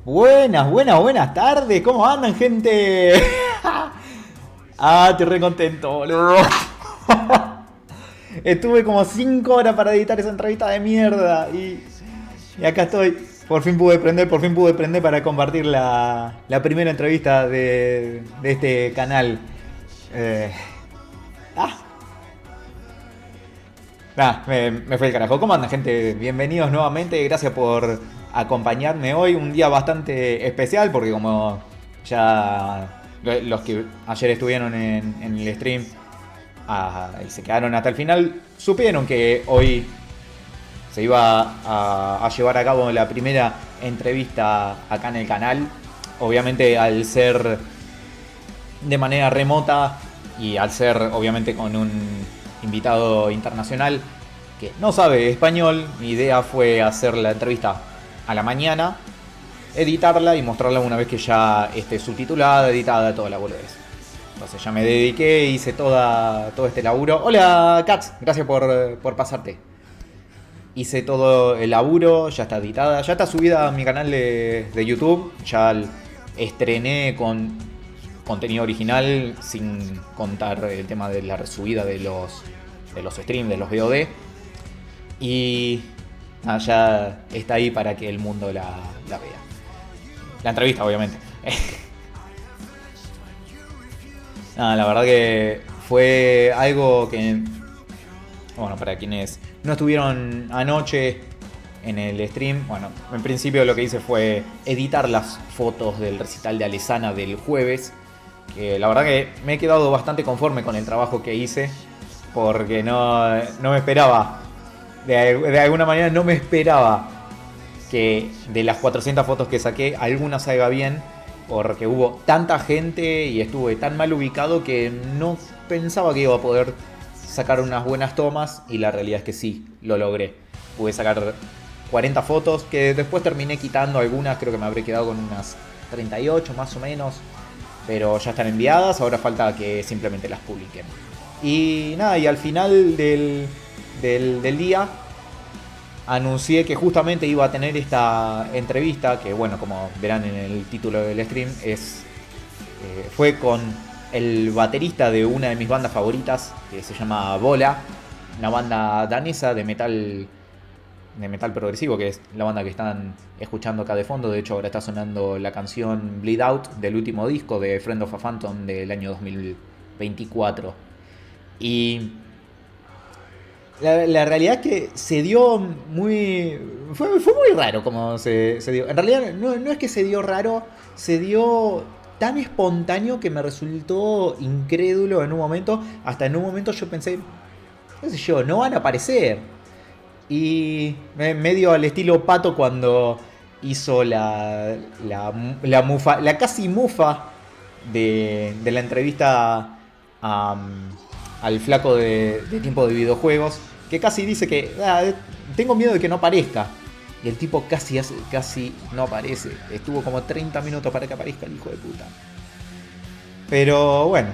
Buenas tardes, ¿cómo andan, gente? Estoy re contento, boludo. Estuve como 5 horas para editar esa entrevista de mierda y acá estoy. Por fin pude prender para compartir la primera entrevista de este canal. Me fue el carajo. ¿Cómo andan, gente? Bienvenidos nuevamente. Gracias por acompañarme hoy. Un día bastante especial porque como ya los que ayer estuvieron en el stream y se quedaron hasta el final, supieron que hoy se iba a llevar a cabo la primera entrevista acá en el canal. Obviamente, al ser de manera remota y al ser obviamente con un invitado internacional que no sabe español, mi idea fue hacer la entrevista a la mañana, editarla y mostrarla una vez que ya esté subtitulada, editada, toda la boludez. Entonces ya me dediqué, hice todo este laburo. Hola, Katz, gracias por pasarte. Hice todo el laburo, ya está editada, ya está subida a mi canal de YouTube. Ya estrené con contenido original, sin contar el tema de la resubida de los streams, de los VOD. Y ya está ahí para que el mundo la vea. La entrevista, obviamente. La verdad que fue algo que, bueno, para quienes no estuvieron anoche en el stream, bueno, en principio lo que hice fue editar las fotos del recital de Alesana del jueves, que la verdad que me he quedado bastante conforme con el trabajo que hice, porque no me esperaba, de alguna manera no me esperaba que de las 400 fotos que saqué, alguna salga bien, porque hubo tanta gente y estuve tan mal ubicado que no pensaba que iba a poder sacar unas buenas tomas, y la realidad es que sí, lo logré. Pude sacar 40 fotos que después terminé quitando algunas, creo que me habré quedado con unas 38 más o menos, pero ya están enviadas, ahora falta que simplemente las publiquen. Y nada, y al final del día anuncié que justamente iba a tener esta entrevista, que bueno, como verán en el título del stream, fue con el baterista de una de mis bandas favoritas, que se llama VOLA, una banda danesa de metal progresivo, que es la banda que están escuchando acá de fondo. De hecho, ahora está sonando la canción Bleed Out del último disco de Friend of a Phantom del año 2024. Y la realidad es que se dio fue muy raro como se dio. En realidad no es que se dio raro, se dio tan espontáneo que me resultó incrédulo en un momento. Hasta en un momento yo pensé, qué sé yo, no van a aparecer. Y medio al estilo Pato cuando hizo la casi mufa de la entrevista al flaco de tiempo de videojuegos, que casi dice que tengo miedo de que no aparezca. Y el tipo casi no aparece. Estuvo como 30 minutos para que aparezca el hijo de puta. Pero bueno,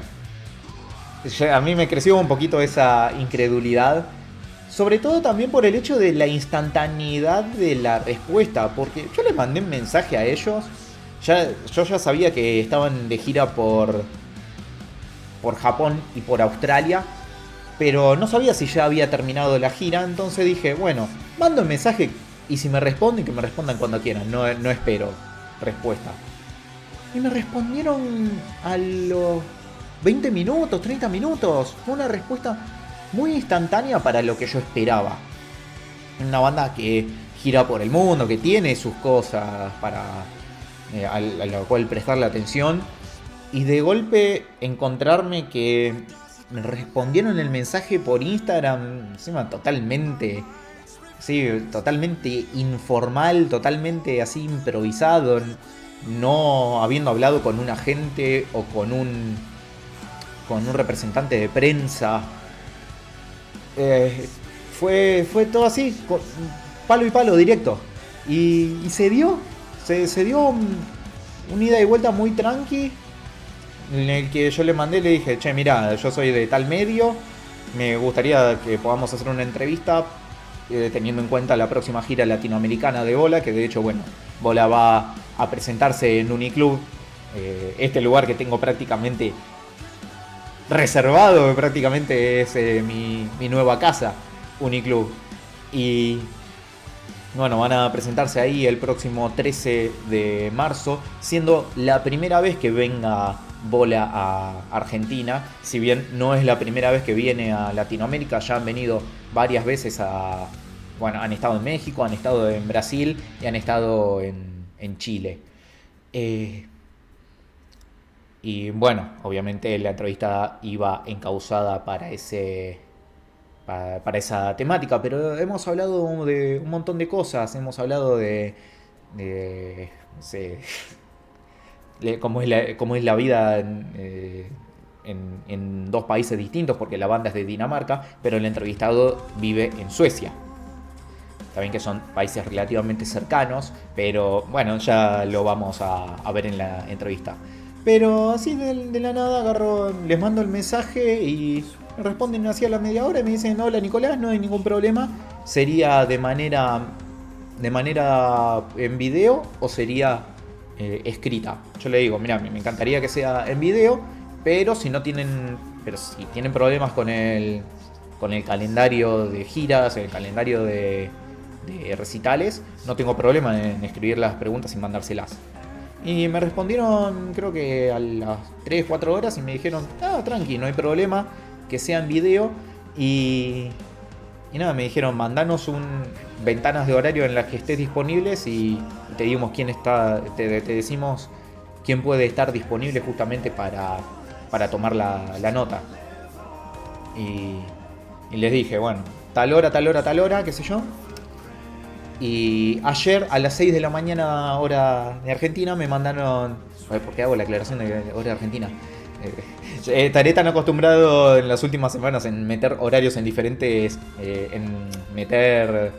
a mí me creció un poquito esa incredulidad. Sobre todo también por el hecho de la instantaneidad de la respuesta. Porque yo les mandé un mensaje a ellos. Yo ya sabía que estaban de gira por Japón y por Australia. Pero no sabía si ya había terminado la gira. Entonces dije, bueno, mando un mensaje. Y si me responden, que me respondan cuando quieran. No espero respuesta. Y me respondieron a los 20 minutos, 30 minutos. Fue una respuesta muy instantánea para lo que yo esperaba. Una banda que gira por el mundo, que tiene sus cosas para a la cual prestarle atención. Y de golpe encontrarme que me respondieron el mensaje por Instagram, encima totalmente informal, totalmente así improvisado, no habiendo hablado con un agente o con un representante de prensa. Fue todo así, palo y palo, directo. Y se dio un ida y vuelta muy tranqui, en el que yo le dije, che, mirá, yo soy de tal medio, me gustaría que podamos hacer una entrevista, teniendo en cuenta la próxima gira latinoamericana de VOLA, que de hecho, bueno, VOLA va a presentarse en Uniclub, este lugar que tengo prácticamente reservado, prácticamente es mi nueva casa, Uniclub. Y bueno, van a presentarse ahí el próximo 13 de marzo, siendo la primera vez que venga VOLA a Argentina. Si bien no es la primera vez que viene a Latinoamérica, ya han venido varias veces bueno, han estado en México, han estado en Brasil y han estado en Chile. Y bueno, obviamente la entrevista iba encauzada para esa temática, pero hemos hablado de un montón de cosas. Hemos hablado de no sé, cómo es la vida en dos países distintos, porque la banda es de Dinamarca, pero el entrevistado vive en Suecia. También que son países relativamente cercanos, pero bueno, ya lo vamos a ver en la entrevista. Pero así de la nada les mando el mensaje y me responden así a la media hora y me dicen, hola Nicolás, no hay ningún problema. ¿Sería de manera en video o sería escrita? Yo le digo, mira, me encantaría que sea en video, pero si tienen problemas con el calendario de giras, el calendario de recitales, no tengo problema en escribir las preguntas y mandárselas. Y me respondieron, creo que a las 3-4 horas, y me dijeron, tranqui, no hay problema, que sea en video. Y nada, me dijeron, mandanos ventanas de horario en las que estés disponibles y te decimos te decimos quién puede estar disponible justamente para tomar la nota. Y les dije, bueno, tal hora, qué sé yo. Y ayer a las 6 de la mañana, hora de Argentina, me mandaron... ¿Por qué hago la aclaración de hora de Argentina? Estaré tan acostumbrado en las últimas semanas en meter horarios en diferentes... en meter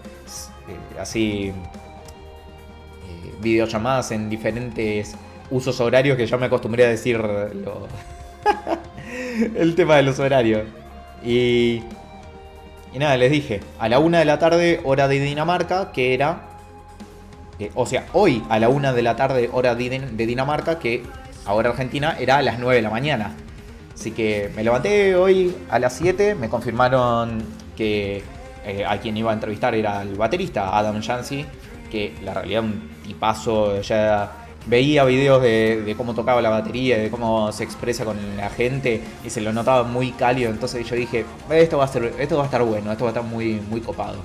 así... videollamadas en diferentes usos horarios, que ya me acostumbré a decir el tema de los horarios. Y nada, les dije, a la 1 de la tarde, hora de Dinamarca, que era... hoy a la 1 de la tarde, hora de Dinamarca, que ahora Argentina, era a las 9 de la mañana. Así que me levanté hoy a las 7, me confirmaron que a quien iba a entrevistar era el baterista, Adam Janzi, que la realidad un tipazo. Ya veía videos de cómo tocaba la batería, de cómo se expresa con la gente, y se lo notaba muy cálido. Entonces yo dije, esto va a estar bueno, esto va a estar muy, muy copado.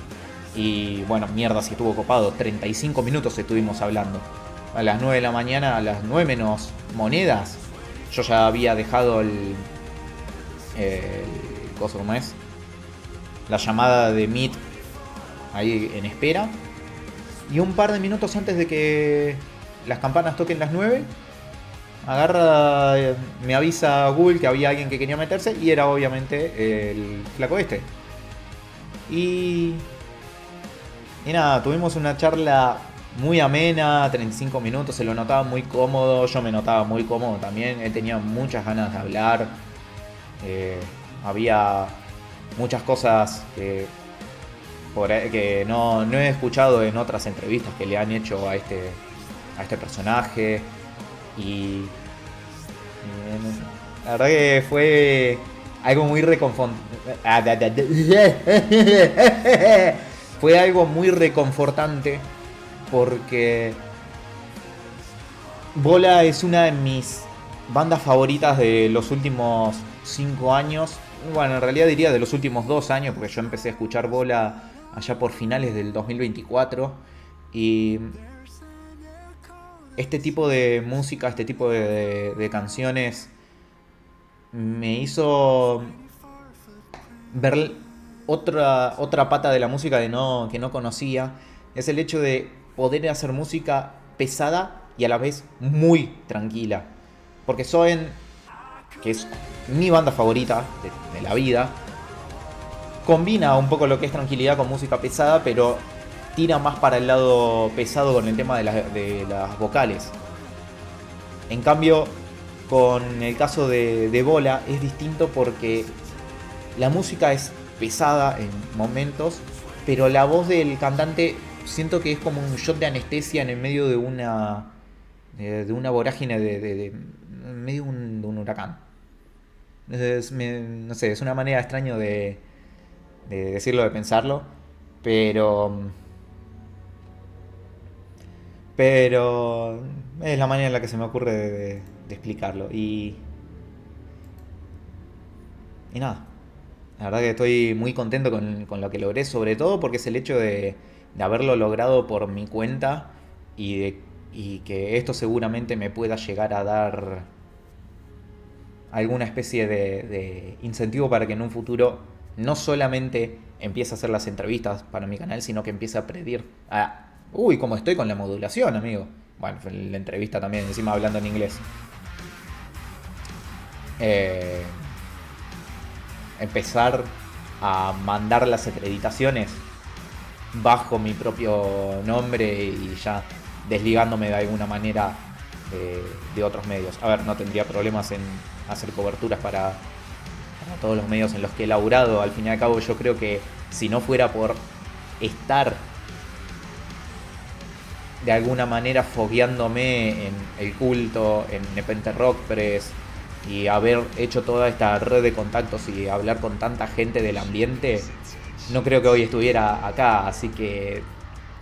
Y bueno, mierda si estuvo copado. 35 minutos estuvimos hablando. A las 9 de la mañana, a las 9 menos monedas, yo ya había dejado ¿cómo es? La llamada de Meet ahí en espera. Y un par de minutos antes de que las campanas toquen las 9, agarra, me avisa Google que había alguien que quería meterse y era obviamente el flaco este. Y nada, tuvimos una charla muy amena, 35 minutos, se lo notaba muy cómodo, yo me notaba muy cómodo también, él tenía muchas ganas de hablar, había muchas cosas que no he escuchado en otras entrevistas que le han hecho a este personaje y la verdad que fue algo muy fue algo muy reconfortante porque VOLA es una de mis bandas favoritas de los últimos 5 años. Bueno, en realidad diría de los últimos 2 años, porque yo empecé a escuchar VOLA allá por finales del 2024. Y este tipo de música, este tipo de canciones me hizo ver otra pata de la música que no conocía. Es el hecho de poder hacer música pesada y a la vez muy tranquila. Porque Soen, que es mi banda favorita de la vida, combina un poco lo que es tranquilidad con música pesada, pero tira más para el lado pesado con el tema de las vocales. En cambio, con el caso de VOLA es distinto porque la música es pesada en momentos, pero la voz del cantante siento que es como un shot de anestesia en el medio de una vorágine en medio de un huracán. No sé, es una manera extraña de decirlo, de pensarlo, pero es la manera en la que se me ocurre de explicarlo. Y nada, la verdad que estoy muy contento con lo que logré, sobre todo porque es el hecho de haberlo logrado por mi cuenta y que esto seguramente me pueda llegar a dar alguna especie de incentivo para que en un futuro no solamente empiece a hacer las entrevistas para mi canal, sino que empiece a pedir... Uy, cómo estoy con la modulación, amigo. Bueno, fue la entrevista también, encima hablando en inglés. Empezar a mandar las acreditaciones bajo mi propio nombre y ya desligándome de alguna manera de otros medios. A ver, no tendría problemas en hacer coberturas para todos los medios en los que he laburado. Al fin y al cabo, yo creo que si no fuera por estar de alguna manera fogueándome en El Culto, en Nepente Rock Press y haber hecho toda esta red de contactos y hablar con tanta gente del ambiente, no creo que hoy estuviera acá. Así que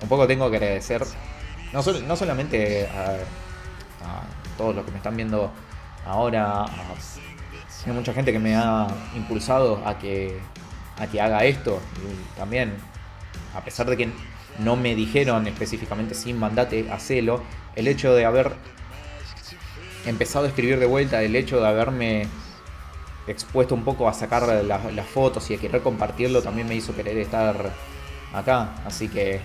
un poco tengo que agradecer no solamente a todos los que me están viendo ahora, hay mucha gente que me ha impulsado a que haga esto. Y también, a pesar de que no me dijeron específicamente sin mandate, hacelo, el hecho de haber empezado a escribir de vuelta, el hecho de haberme expuesto un poco a sacar las fotos y a querer compartirlo, también me hizo querer estar acá. Así que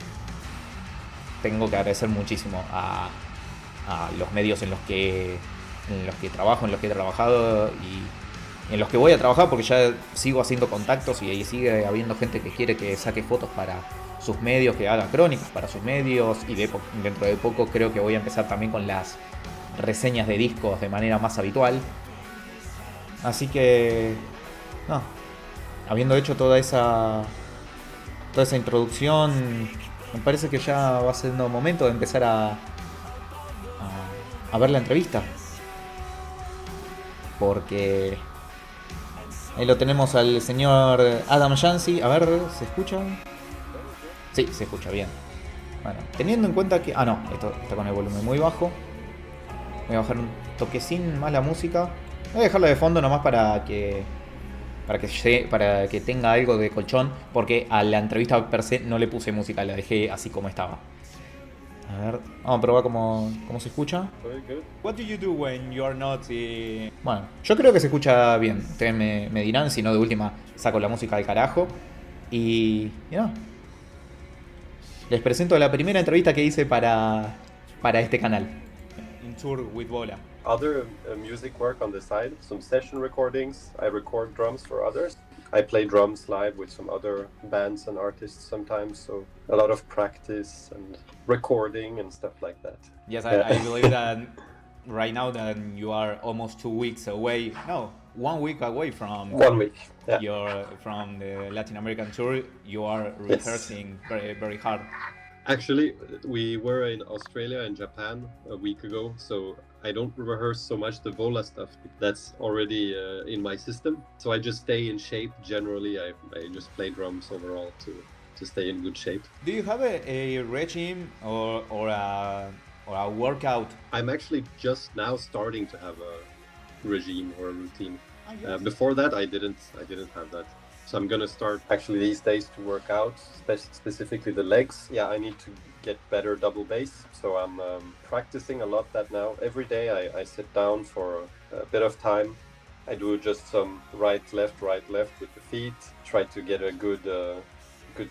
tengo que agradecer muchísimo a los medios en los que trabajo, en los que he trabajado y en los que voy a trabajar, porque ya sigo haciendo contactos y ahí sigue habiendo gente que quiere que saque fotos para sus medios, que haga crónicas para sus medios, y dentro de poco creo que voy a empezar también con las reseñas de discos de manera más habitual. Así que no, habiendo hecho toda esa introducción, me parece que ya va siendo momento de empezar a ver la entrevista, porque ahí lo tenemos al señor Adam Janzi. A ver, ¿se escucha? Sí, se escucha bien. Bueno, teniendo en cuenta que... no, esto está con el volumen muy bajo. Voy a bajar un toquecín más la música. Voy a dejarla de fondo nomás para que tenga algo de colchón, porque a la entrevista per se no le puse música, la dejé así como estaba. A ver, vamos a probar cómo se escucha. What do you do when you're not... Bueno, yo creo que se escucha bien. Ustedes me dirán, si no, de última saco la música del carajo. Y no. Les presento la primera entrevista que hice para este canal. In tour with VOLA. Other music work on the side, some session recordings. I record drums for others. I play drums live with some other bands and artists sometimes, so a lot of practice and recording and stuff like that. Yes, I believe that right now that you are almost 2 weeks away. No, 1 week away from 1 week. Yeah. from the Latin American tour. You are rehearsing very, very hard. Actually, we were in Australia and Japan a week ago, so I don't rehearse so much the VOLA stuff. That's already in my system. So I just stay in shape. Generally, I just play drums overall to stay in good shape. Do you have a regime or a workout? I'm actually just now starting to have a regime or a routine. Yes. Before that, I didn't have that. So I'm gonna start actually these days to work out, specifically the legs. Yeah, I need to get better double bass. So I'm practicing a lot that now. Every day I sit down for a bit of time. I do just some right, left with the feet. Try to get a good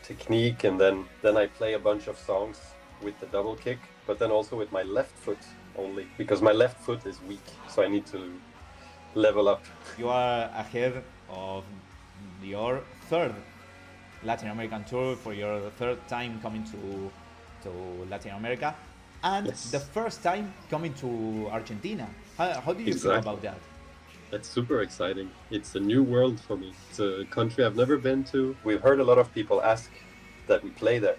technique, and then I play a bunch of songs with the double kick, but then also with my left foot only, because my left foot is weak. So I need to level up. You are ahead of your third Latin American tour, for your third time coming to Latin America, and Yes. the first time coming to Argentina. How do you feel about that? That's super exciting. It's a new world for me. It's a country I've never been to. We've heard a lot of people ask that we play there.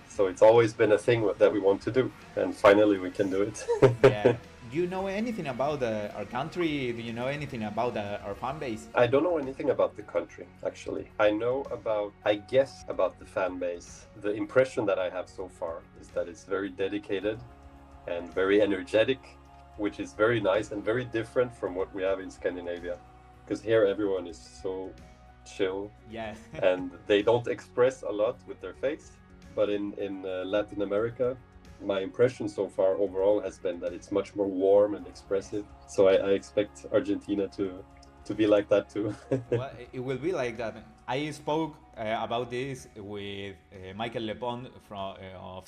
So it's always been a thing that we want to do, and finally we can do it. Yeah. Do you know anything about our country? Do you know anything about our fan base? I don't know anything about the country, actually. I guess about the fan base. The impression that I have so far is that it's very dedicated and very energetic, which is very nice and very different from what we have in Scandinavia. Because here everyone is so chill. Yeah. And they don't express a lot with their face. But in Latin America, my impression so far overall has been that it's much more warm and expressive. So I expect Argentina to be like that too. Well, it will be like that. I spoke about this with Michael Lepond of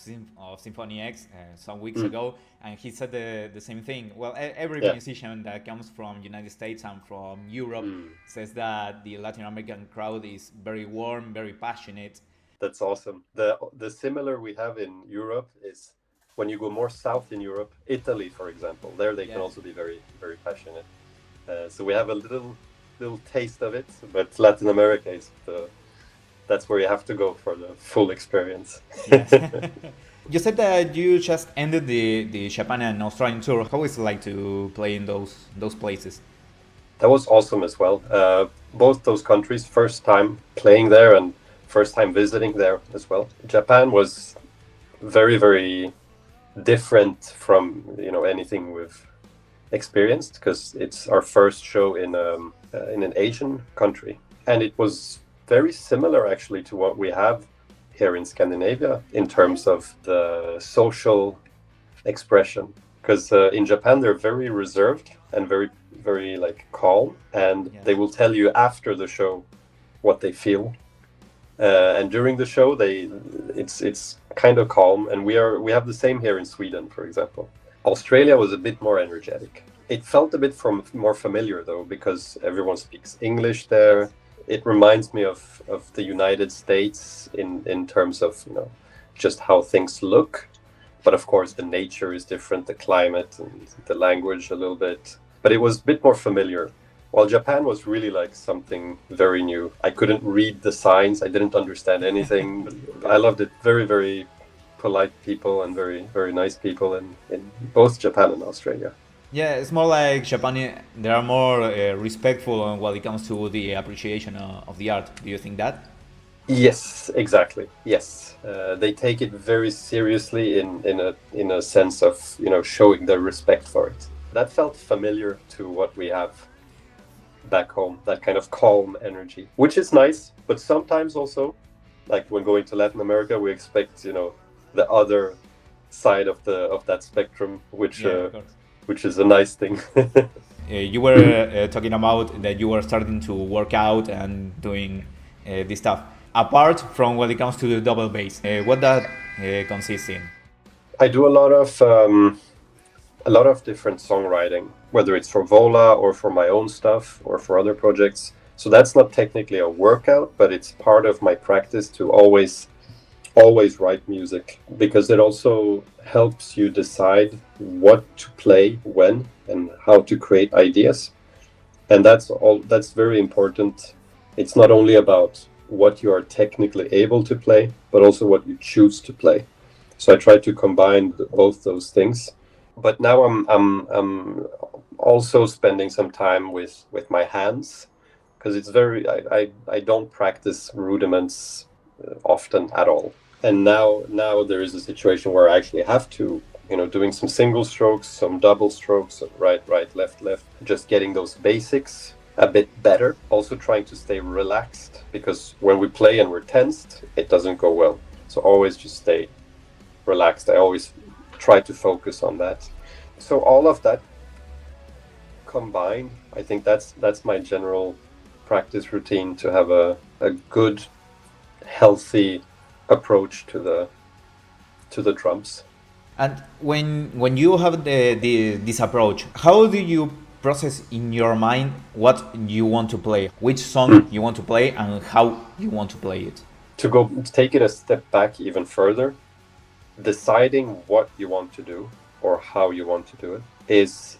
Symphony X some weeks ago, and he said the same thing. Well, every musician that comes from United States and from Europe says that the Latin American crowd is very warm, very passionate. That's awesome. The similar we have in Europe is when you go more south in Europe, Italy, for example. There they can also be very, very passionate. So we have a little taste of it, but Latin America is that's where you have to go for the full experience. Yes. You said that you just ended the Japan and Australian tour. How is it like to play in those places? That was awesome as well. Both those countries, first time playing there and first time visiting there as well. Japan was very, very different from anything we've experienced, because it's our first show in an Asian country, and it was very similar actually to what we have here in Scandinavia in terms of the social expression, because in Japan they're very reserved and very, very like calm, and they will tell you after the show what they feel. And during the show, it's kind of calm, and we have the same here in Sweden, for example. Australia was a bit more energetic. It felt a bit more familiar though, because everyone speaks English there. It reminds me of the United States in terms of just how things look, but of course the nature is different, the climate and the language a little bit. But it was a bit more familiar. While Japan was really like something very new. I couldn't read the signs. I didn't understand anything. I loved it. Very, very polite people and very, very nice people in both Japan and Australia. Yeah, it's more like Japan. They are more respectful when it comes to the appreciation of the art. Do you think that? Yes, exactly. Yes, they take it very seriously in a sense of showing their respect for it. That felt familiar to what we have back home, that kind of calm energy, which is nice. But sometimes also, like when going to Latin America, we expect the other side of that spectrum, which is a nice thing. You were talking about that you were starting to work out and doing this stuff. apart from when it comes to the double bass? What that consists in? I do a lot of different songwriting, whether it's for VOLA or for my own stuff or for other projects. So that's not technically a workout, but it's part of my practice to always write music, because it also helps you decide what to play when and how to create ideas. And that's very important. It's not only about what you are technically able to play, but also what you choose to play. So I try to combine both those things. But now I'm also spending some time with my hands, because it's very I don't practice rudiments often at all. And now there is a situation where I actually have to, doing some single strokes, some double strokes, right, left, just getting those basics a bit better. Also trying to stay relaxed, because when we play and we're tensed, it doesn't go well. So always just stay relaxed. I always try to focus on that. So all of that combined, I think that's my general practice routine, to have a good, healthy approach to the drums. And when you have this approach, how do you process in your mind what you want to play, which song you want to play, and how you want to play it? To take it a step back even further, deciding what you want to do or how you want to do it is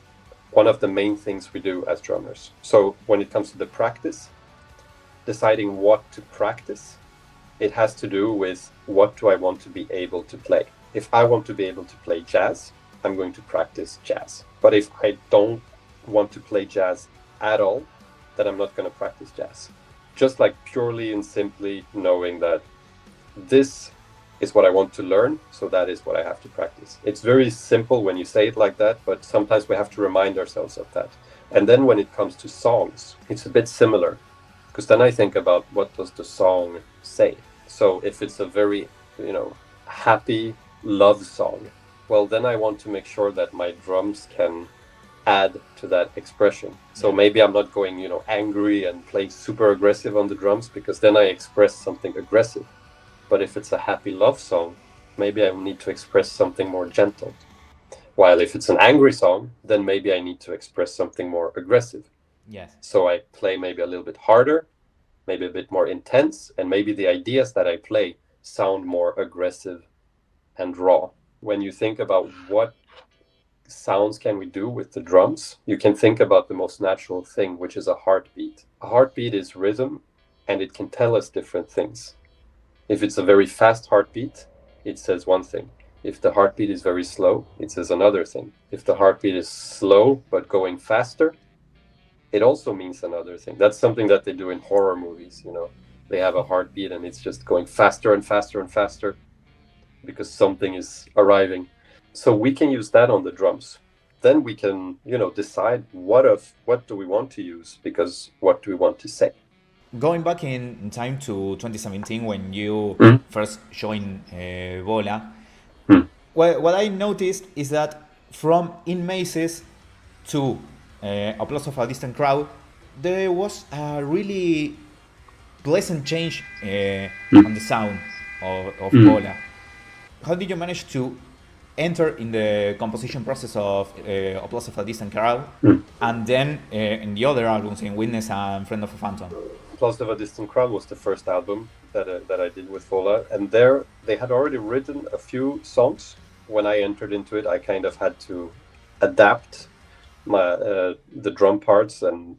one of the main things we do as drummers. So when it comes to the practice, deciding what to practice, it has to do with what do I want to be able to play. If I want to be able to play jazz, I'm going to practice jazz. But if I don't want to play jazz at all, then I'm not going to practice jazz. Just like purely and simply knowing that this is what I want to learn, so that is what I have to practice. It's very simple when you say it like that, but sometimes we have to remind ourselves of that. And then when it comes to songs, it's a bit similar, because then I think about what does the song say. So if it's a very, happy love song, well, then I want to make sure that my drums can add to that expression. So maybe I'm not going, angry and playing super aggressive on the drums, because then I express something aggressive. But if it's a happy love song, maybe I need to express something more gentle. While if it's an angry song, then maybe I need to express something more aggressive. Yes. So I play maybe a little bit harder, maybe a bit more intense, and maybe the ideas that I play sound more aggressive and raw. When you think about what sounds can we do with the drums, you can think about the most natural thing, which is a heartbeat. A heartbeat is rhythm, and it can tell us different things. If it's a very fast heartbeat, it says one thing. If the heartbeat is very slow, it says another thing. If the heartbeat is slow but going faster, it also means another thing. That's something that they do in horror movies, They have a heartbeat and it's just going faster and faster and faster because something is arriving. So we can use that on the drums. Then we can, decide what do we want to use, because what do we want to say. Going back in time to 2017, when you first joined VOLA, what I noticed is that from In Mazes to Applause of a Distant Crowd, there was a really pleasant change on the sound of VOLA. How did you manage to enter in the composition process of Applause of a Distant Crowd, and then in the other albums, in Witness and Friend of a Phantom? Applause of a Distant Crowd was the first album that I did with VOLA, and there they had already written a few songs. When I entered into it, I kind of had to adapt the drum parts and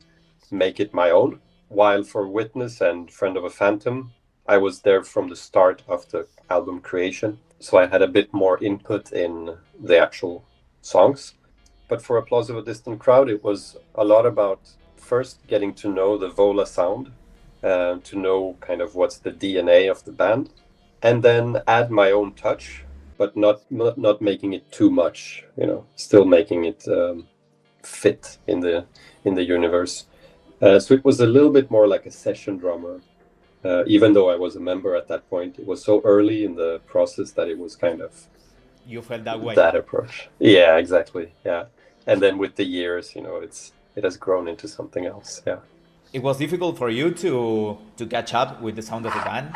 make it my own. While for Witness and Friend of a Phantom, I was there from the start of the album creation, so I had a bit more input in the actual songs. But for Applause of a Distant Crowd, it was a lot about first getting to know the VOLA sound, to know kind of what's the DNA of the band, and then add my own touch, but not making it too much, still making it fit in the universe. So it was a little bit more like a session drummer, even though I was a member at that point. It was so early in the process that it was kind of you felt that way. That approach, yeah, exactly, yeah. And then with the years, it has grown into something else, yeah. It was difficult for you to catch up with the sound of the band.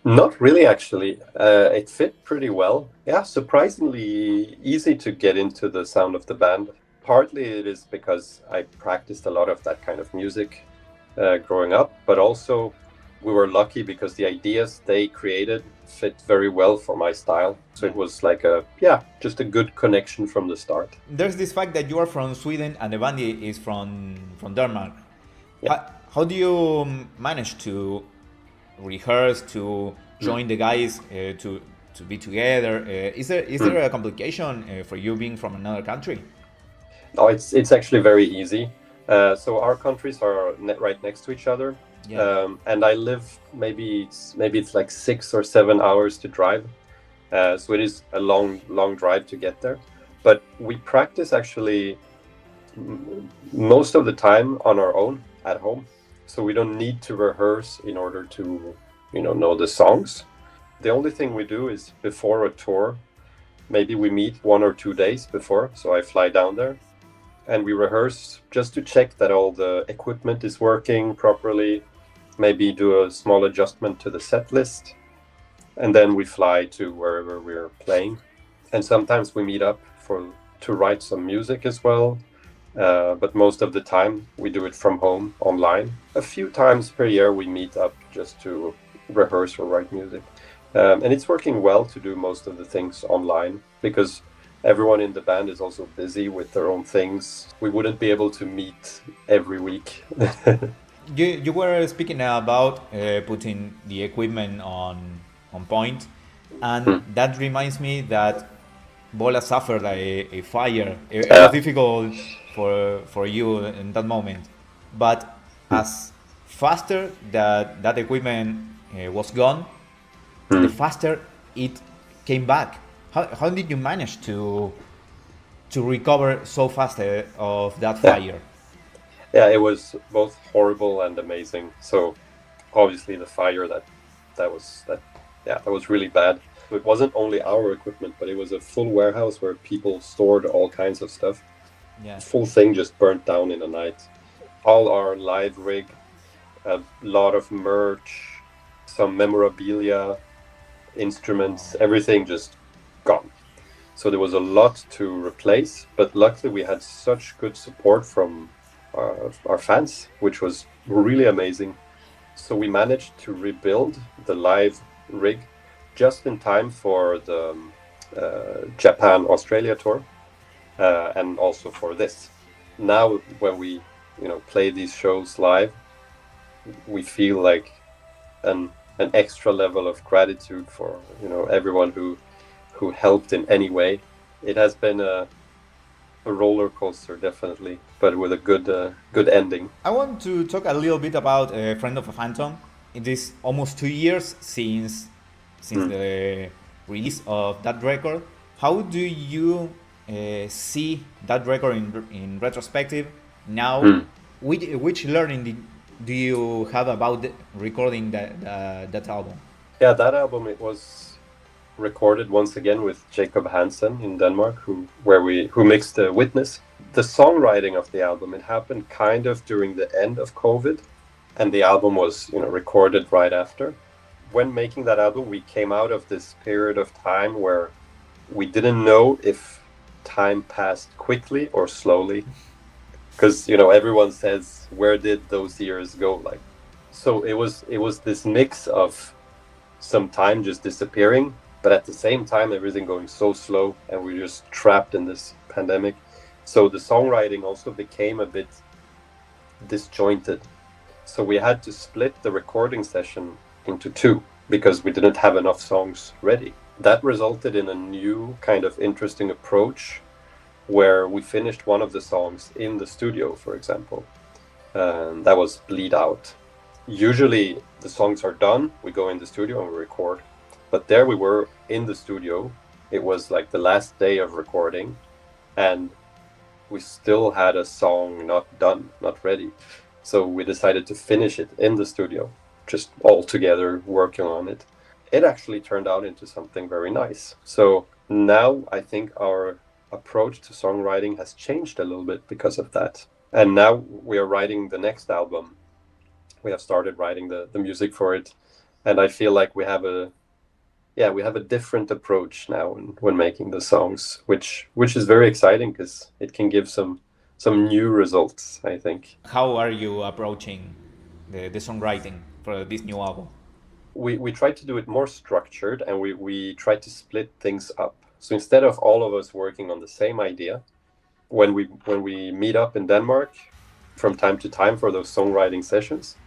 Not really, actually. It fit pretty well. Yeah, surprisingly easy to get into the sound of the band. Partly it is because I practiced a lot of that kind of music growing up, but also we were lucky because the ideas they created fit very well for my style. So it was like just a good connection from the start. There's this fact that you are from Sweden and the band is from Denmark. Yeah. How do you manage to rehearse, to join the guys, to be together? Is there a complication for you being from another country? No, it's actually very easy. So our countries are right next to each other. Yeah. And I live maybe it's like 6 or 7 hours to drive. So it is a long drive to get there. But we practice actually most of the time on our own at home. So we don't need to rehearse in order to, know the songs. The only thing we do is before a tour, maybe we meet 1 or 2 days before. So I fly down there and we rehearse just to check that all the equipment is working properly, maybe do a small adjustment to the set list, and then we fly to wherever we're playing. And sometimes we meet up to write some music as well, but most of the time we do it from home online. A few times per year we meet up just to rehearse or write music. And it's working well to do most of the things online because everyone in the band is also busy with their own things. We wouldn't be able to meet every week. You were speaking about putting the equipment on point, and that reminds me that VOLA suffered a fire. It was difficult for you in that moment, but as faster that equipment was gone, the faster it came back. How did you manage to recover so fast of that fire? Yeah, it was both horrible and amazing. So obviously the fire that was really bad. It wasn't only our equipment, but it was a full warehouse where people stored all kinds of stuff. Yeah. The full thing just burnt down in a night. All our live rig, a lot of merch, some memorabilia, instruments, everything just gone. So there was a lot to replace, but luckily we had such good support from our fans, which was really amazing. So we managed to rebuild the live rig just in time for the Japan-Australia tour, and also for this. Now when we play these shows live, we feel like an extra level of gratitude for everyone who helped in any way. It has been a roller coaster, definitely, but with a good ending. I want to talk a little bit about Friend of a Phantom. It is almost 2 years since the release of that record. How do you see that record in retrospective now? Which learning do you have about recording that album? Yeah, that album, it was recorded once again with Jacob Hansen in Denmark, who mixed Witness. The songwriting of the album, it happened kind of during the end of COVID, and the album was recorded right after. When making that album, we came out of this period of time where we didn't know if time passed quickly or slowly, because everyone says, where did those years go? So it was this mix of some time just disappearing, but at the same time everything going so slow, and we're just trapped in this pandemic. So the songwriting also became a bit disjointed. So we had to split the recording session into 2 because we didn't have enough songs ready. That resulted in a new kind of interesting approach where we finished one of the songs in the studio, for example. That was Bleed Out. Usually the songs are done, we go in the studio and we record. But there we were in the studio. It was like the last day of recording, and we still had a song not done, not ready. So we decided to finish it in the studio, just all together working on it. It actually turned out into something very nice. So now I think our approach to songwriting has changed a little bit because of that. And now we are writing the next album We have started writing the music for it, and I feel like we have a different approach now when making the songs, which is very exciting because it can give some new results, I think. How are you approaching the songwriting for this new album? We try to do it more structured, and we try to split things up. So instead of all of us working on the same idea, when we meet up in Denmark from time to time for those songwriting sessions,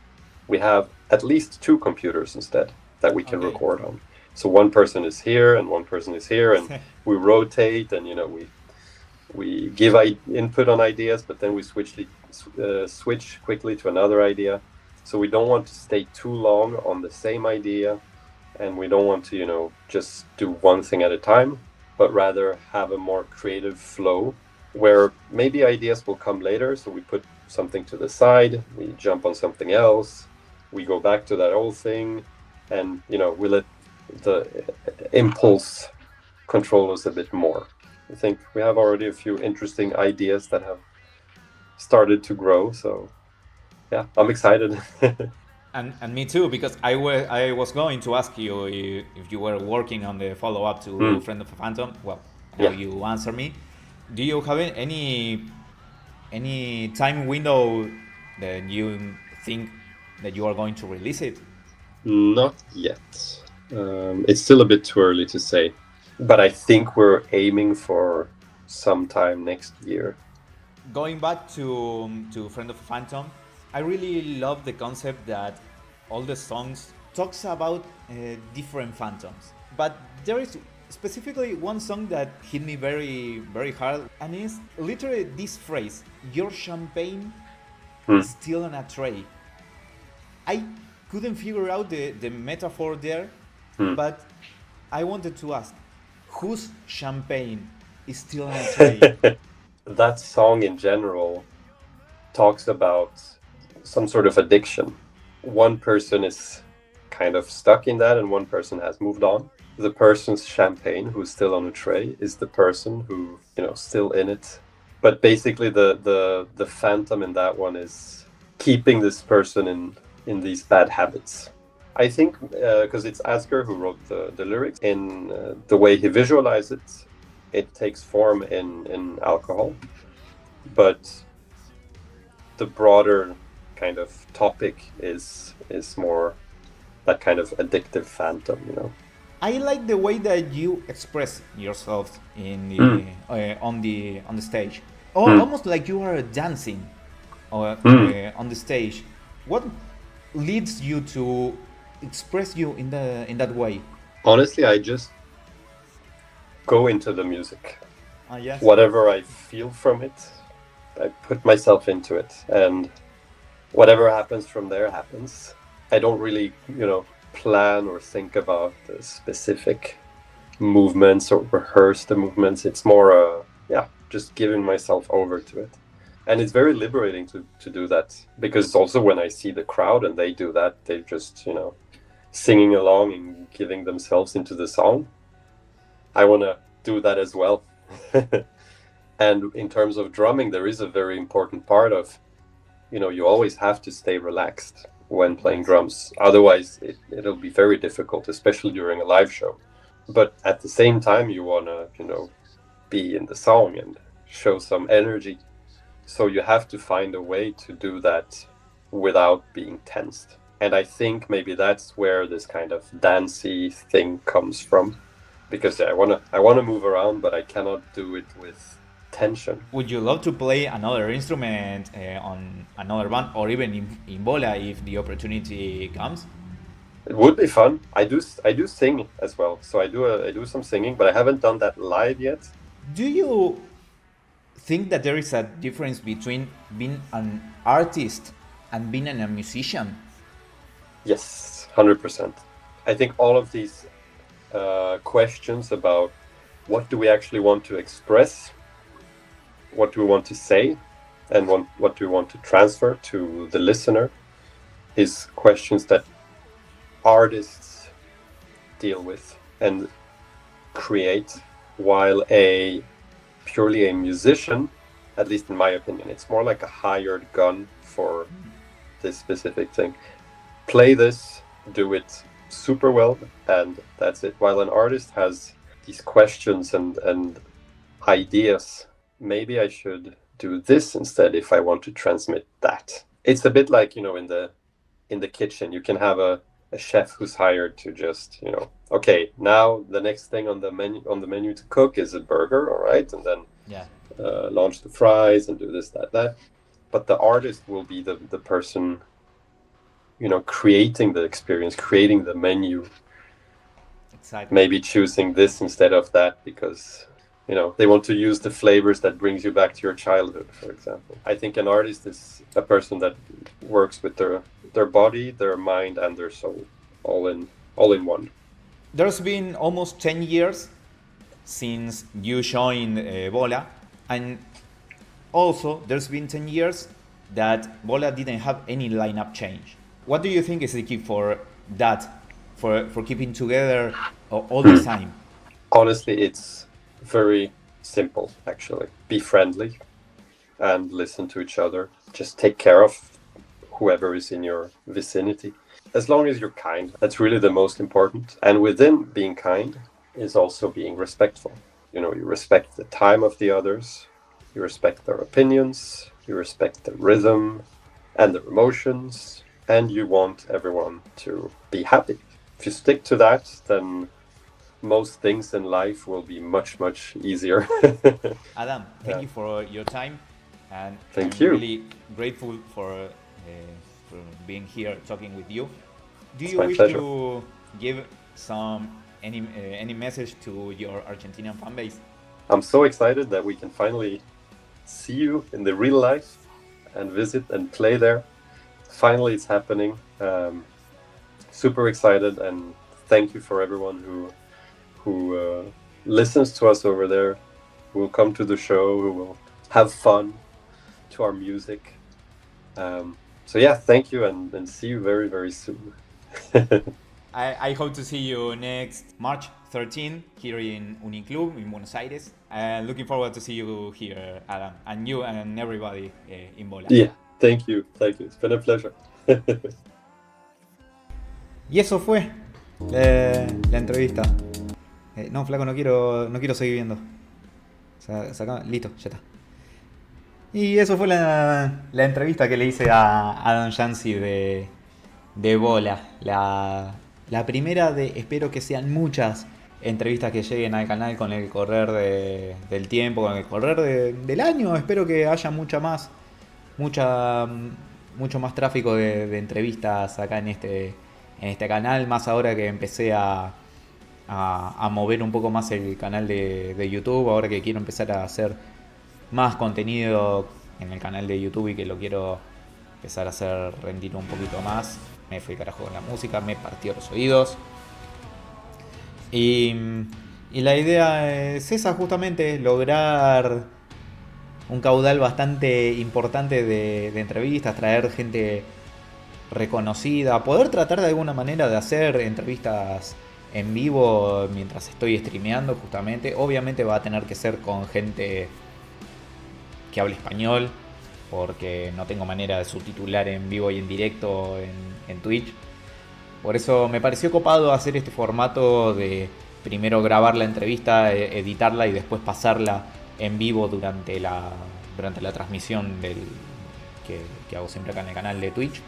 we have at least two computers instead that we can record on. So one person is here and one person is here, and we rotate, and we give input on ideas, but then we switch quickly to another idea. So we don't want to stay too long on the same idea, and we don't want to just do one thing at a time, but rather have a more creative flow where maybe ideas will come later. So we put something to the side, we jump on something else, we go back to that old thing, and we let the impulse control us a bit more. I think we have already a few interesting ideas that have started to grow, so yeah, I'm excited. And me too, because I was going to ask you if you were working on the follow-up to Friend of a Phantom. Well, now you answer me. Do you have any time window that you think that you are going to release it? Not yet. It's still a bit too early to say, but I think we're aiming for sometime next year. Going back to Friend of a Phantom, I really love the concept that all the songs talks about different phantoms, but there is specifically one song that hit me very, very hard, and it's literally this phrase: "Your champagne is still on a tray." I couldn't figure out the metaphor there, but I wanted to ask, whose champagne is still on a tray? That song in general talks about some sort of addiction. One person is kind of stuck in that, and one person has moved on. The person's champagne, who's still on a tray, is the person who, still in it. But basically, the phantom in that one is keeping this person in these bad habits. I think because it's Asger who wrote the lyrics, in the way he visualizes it takes form in alcohol. But the broader kind of topic is more that kind of addictive phantom, I like the way that you express yourself in the, on the stage. Almost like you are dancing on the stage. What leads you to express you in that way? Honestly, I just go into the music. Yes. Whatever I feel from it, I put myself into it, and whatever happens from there happens. I don't really, plan or think about the specific movements or rehearse the movements. It's more, just giving myself over to it. And it's very liberating to do that, because also when I see the crowd and they do that, they're just, singing along and giving themselves into the song. I want to do that as well. And in terms of drumming, there is a very important part of, you always have to stay relaxed when playing drums. Otherwise, it'll be very difficult, especially during a live show. But at the same time, you want to, be in the song and show some energy. So you have to find a way to do that without being tensed. And I think maybe that's where this kind of dancey thing comes from. Because I wanna move around, but I cannot do it with tension. Would you love to play another instrument on another band, or even in VOLA if the opportunity comes? It would be fun. I do sing as well, so I do some singing, but I haven't done that live yet. Do you think that there is a difference between being an artist and being a musician? Yes, 100%. I think all of these questions about what do we actually want to express, what do we want to say, and what do we want to transfer to the listener is questions that artists deal with and create, while purely a musician, at least in my opinion, it's more like a hired gun for this specific thing. Play this, do it super well, and that's it. While an artist has these questions and ideas, maybe I should do this instead if I want to transmit that. It's a bit like, in the kitchen, you can have a chef who's hired to just, okay, now the next thing on the menu to cook is a burger, all right, and then launch the fries and do this, that. But the artist will be the person, creating the experience, creating the menu. Exactly. Maybe choosing this instead of that because, they want to use the flavors that brings you back to your childhood, for example. I think an artist is a person that works with their body, their mind, and their soul, all in one. There's been almost 10 years since you joined VOLA, and also there's been 10 years that VOLA didn't have any lineup change. What do you think is the key for that, for keeping together all the time? Honestly, it's very simple, actually. Be friendly and listen to each other. Just take care of whoever is in your vicinity. As long as you're kind, that's really the most important. And within being kind is also being respectful. You respect the time of the others, you respect their opinions, you respect the rhythm and their emotions, and you want everyone to be happy. If you stick to that, then most things in life will be much, much easier. Adam, thank you for your time, and I'm really grateful for being here talking with you. Do you wish pleasure. to give any message to your Argentinian fan base? I'm so excited that we can finally see you in the real life and visit and play there. Finally, it's happening. Super excited, and thank you for everyone who listens to us over there, who will come to the show, who will have fun to our music. So yeah, thank you, and see you very, very soon. I hope to see you next March 13 here in Uniclub in Buenos Aires. Looking forward to see you here, Adam, and you and everybody in VOLA. Yeah, thank you. It's been a pleasure. Y eso fue la entrevista. No, flaco, no quiero seguir viendo. Listo, ya está. Y eso fue la entrevista que le hice a Adam Janzi de VOLA. La primera de, espero que sean muchas entrevistas que lleguen al canal con el correr del tiempo, con el correr del año. Espero que haya mucho más tráfico de entrevistas acá en este canal, más ahora que empecé a mover un poco más el canal de YouTube, ahora que quiero empezar a hacer más contenido en el canal de YouTube y que lo quiero empezar a hacer rendir un poquito más. Me fui carajo con la música, me partió los oídos. Y la idea es esa, justamente, lograr un caudal bastante importante de entrevistas, traer gente reconocida, poder tratar de alguna manera de hacer entrevistas en vivo mientras estoy streameando, justamente. Obviamente va a tener que ser con gente que hable español, porque no tengo manera de subtitular en vivo y en directo en Twitch. Por eso me pareció copado hacer este formato de primero grabar la entrevista, editarla y después pasarla en vivo durante la transmisión que hago siempre acá en el canal de Twitch.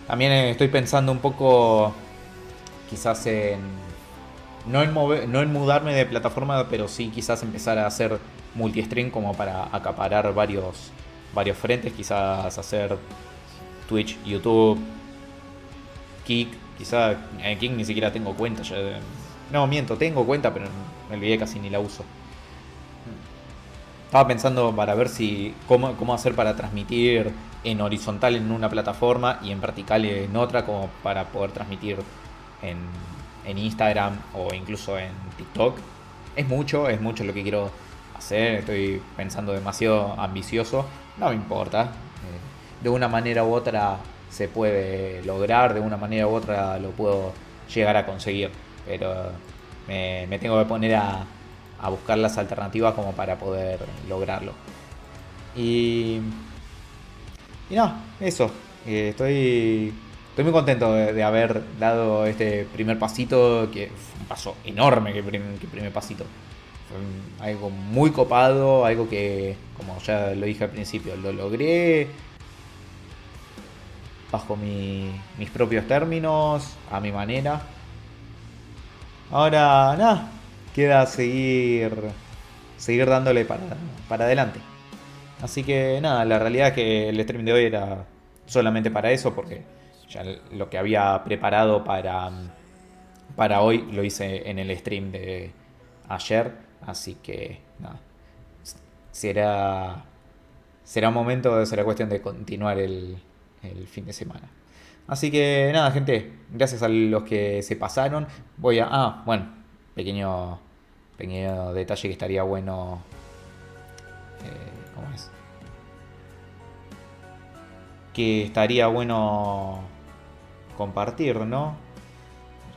También estoy pensando un poco quizás no en mudarme de plataforma, pero sí quizás empezar a hacer multi-stream como para acaparar varios frentes, quizás hacer Twitch, YouTube, Kick. Quizás en Kick ni siquiera tengo cuenta. No, miento, tengo cuenta, pero me olvidé, casi ni la uso. Estaba pensando para ver cómo hacer para transmitir en horizontal en una plataforma y en vertical en otra, como para poder transmitir en Instagram o incluso en TikTok. Es mucho lo que quiero hacer. Estoy pensando demasiado ambicioso. No me importa. De una manera u otra se puede lograr, de una manera u otra lo puedo llegar a conseguir. Pero me tengo que poner a buscar las alternativas como para poder lograrlo. Y no, eso. Estoy muy contento de haber dado este primer pasito, que fue un paso enorme que primer pasito. Fue algo muy copado, algo que, como ya lo dije al principio, lo logré bajo mis propios términos, a mi manera. Ahora, nada, queda seguir dándole para adelante. Así que nada, la realidad es que el stream de hoy era solamente para eso, porque ya lo que había preparado para hoy lo hice en el stream de ayer. Así que nada, será, será cuestión de continuar el fin de semana. Así que nada, gente, gracias a los que se pasaron. Bueno, pequeño, pequeño detalle que estaría bueno. ¿Cómo es? Que estaría bueno compartir, ¿no?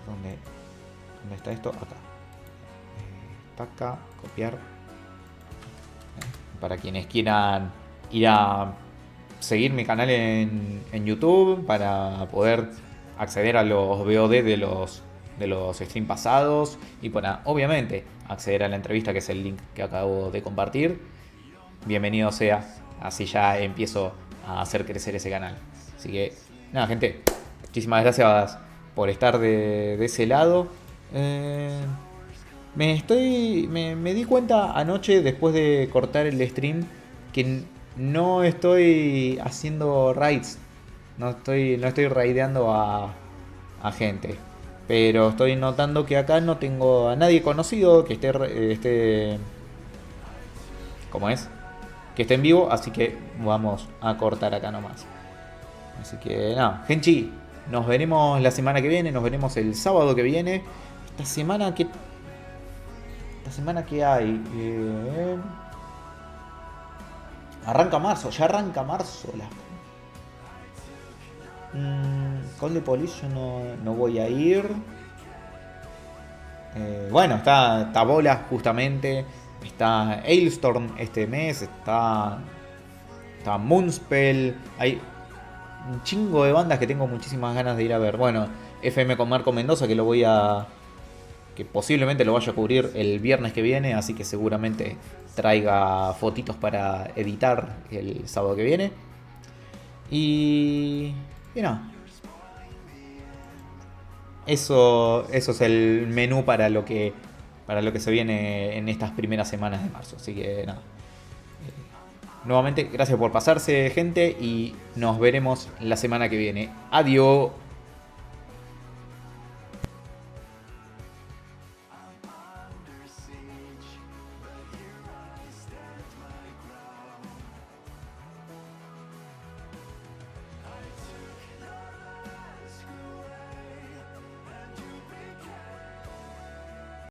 ¿Dónde está esto? Acá. Acá, copiar. Para quienes quieran ir a seguir mi canal en YouTube para poder acceder a los VOD de los streams pasados y para, obviamente, acceder a la entrevista, que es el link que acabo de compartir. Bienvenido sea, así ya empiezo a hacer crecer ese canal. Así que, nada, gente, muchísimas gracias por estar de ese lado. Me di cuenta anoche, después de cortar el stream, que no estoy haciendo raids. No estoy raideando a gente. Pero estoy notando que acá no tengo a nadie conocido que esté ¿cómo es? Que esté en vivo, así que vamos a cortar acá nomás. Así que nada, Genchi, nos veremos la semana que viene, nos veremos el sábado que viene. Esta semana que hay. Arranca marzo, ya arranca marzo. Call the Police yo no voy a ir. Bueno, está VOLA justamente. Está Hailstorm este mes. Está Moonspell. Hay un chingo de bandas que tengo muchísimas ganas de ir a ver. Bueno, FM con Marco Mendoza, que posiblemente lo vaya a cubrir el viernes que viene, así que seguramente traiga fotitos para editar el sábado que viene. Y no. Eso es el menú para lo que se viene en estas primeras semanas de marzo. Así que nada. Nuevamente, gracias por pasarse, gente, y nos veremos la semana que viene. Adiós.